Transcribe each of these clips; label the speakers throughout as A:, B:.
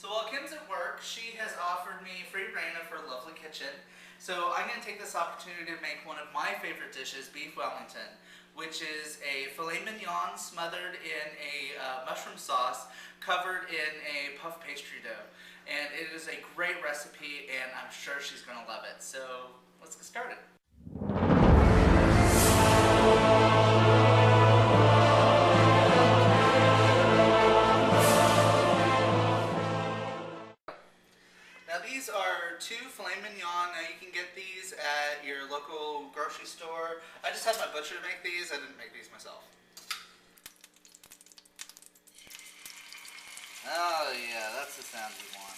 A: So while Kim's at work, she has offered me free reign of her lovely kitchen. So I'm going to take this opportunity to make one of my favorite dishes, beef Wellington, which is a filet mignon smothered in a mushroom sauce covered in a puff pastry dough. And it is a great recipe, and I'm sure she's going to love it. So let's get started. Now these are two filet mignon. Now you can get these at your local grocery store. I just had my butcher make these. I didn't make these myself. Oh yeah, that's the sound you want.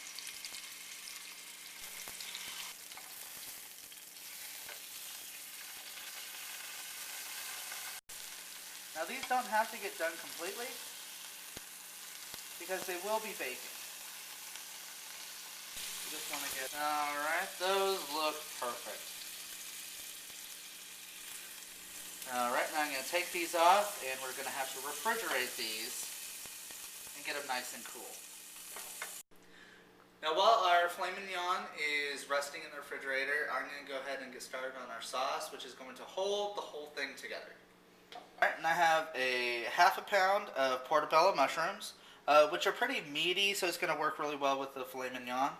A: Now these don't have to get done completely because they will be baking. You just want to get... Alright, those look perfect. Alright, now I'm going to take these off and we're going to have to refrigerate these and get them nice and cool. Now while our filet mignon is resting in the refrigerator, I'm going to go ahead and get started on our sauce, which is going to hold the whole thing together. Alright, and I have a half a pound of portobello mushrooms, which are pretty meaty, so it's going to work really well with the filet mignon.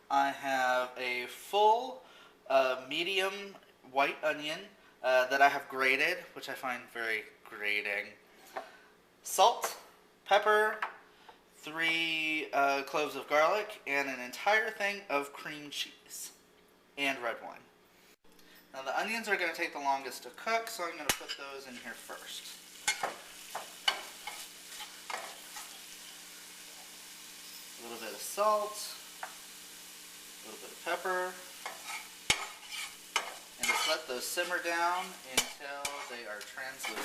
A: I have a full medium white onion that I have grated, which I find very grating. Salt, pepper, 3 cloves of garlic, and an entire thing of cream cheese and red wine. Now the onions are going to take the longest to cook, so I'm going to put those in here first. A little bit of salt, a little bit of pepper, and just let those simmer down until they are translucent.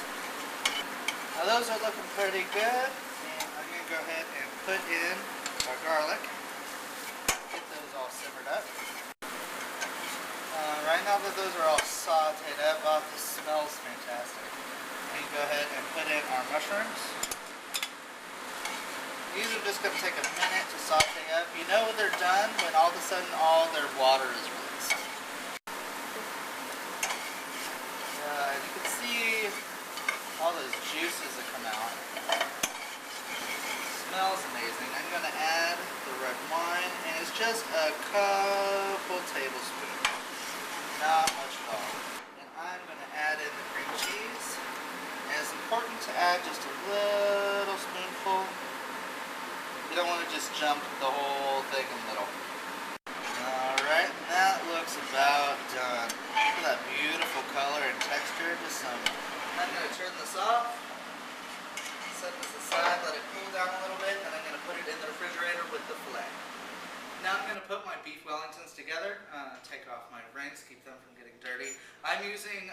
A: Now those are looking pretty good, and I'm going to go ahead and put in our garlic. Get those all simmered up. Right now that those are all sauteed up, oh, this smells fantastic. We can go ahead and put in our mushrooms. These are just going to take a minute to saute up. You know when they're done when all of a sudden all their water is released. And you can see all those juices that come out. Smells amazing. I'm going to add the red wine, and it's just a couple tablespoons. Not much at all. And I'm going to add in the cream cheese. And it's important to add just a little spoonful. You don't want to just jump the whole thing in the middle. Alright, that looks about done. Look at that beautiful color and texture. Just some. I'm going to turn this off. Set this aside, let it cool down a little bit, and I'm going to put it in the refrigerator with the filet. Now I'm going to put my beef Wellingtons together, take off my rings, keep them from getting dirty. I'm using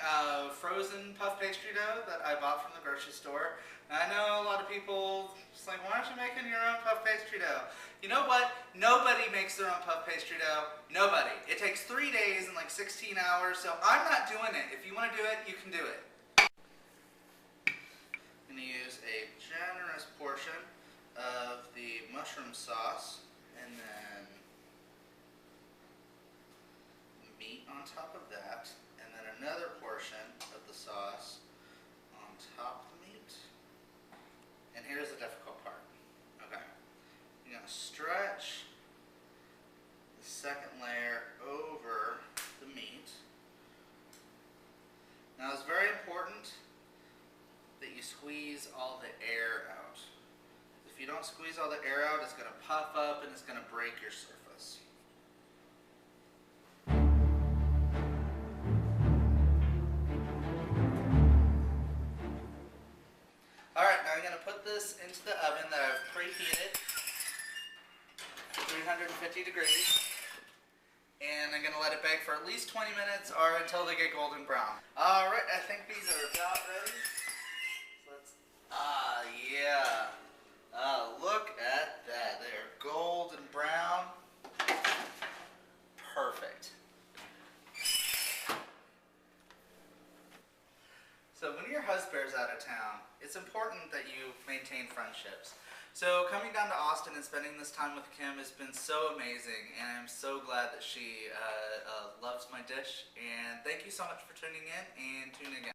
A: frozen puff pastry dough that I bought from the grocery store. Now, I know a lot of people say, why aren't you making your own puff pastry dough? You know what? Nobody makes their own puff pastry dough. Nobody. It takes 3 days and like 16 hours, so I'm not doing it. If you want to do it, you can do it. I'm going to use a generous portion of the mushroom sauce and then meat on top of that, and then another portion of the sauce on top of the meat. And here's the difficult part. Okay, you're going to stretch the second layer over the meat. Now it's very important that you squeeze all the air out. If you don't squeeze all the air out, it's going to puff up and it's going to break your surface. Alright, now I'm going to put this into the oven that I've preheated to 350 degrees. And I'm going to let it bake for at least 20 minutes or until they get golden brown. Alright, I think these are about ready. So let's, yeah. Look at that. They're golden brown. Perfect. So when your husband's out of town, it's important that you maintain friendships. So coming down to Austin and spending this time with Kim has been so amazing, and I'm so glad that she loves my dish. And thank you so much for tuning in, and tune in again.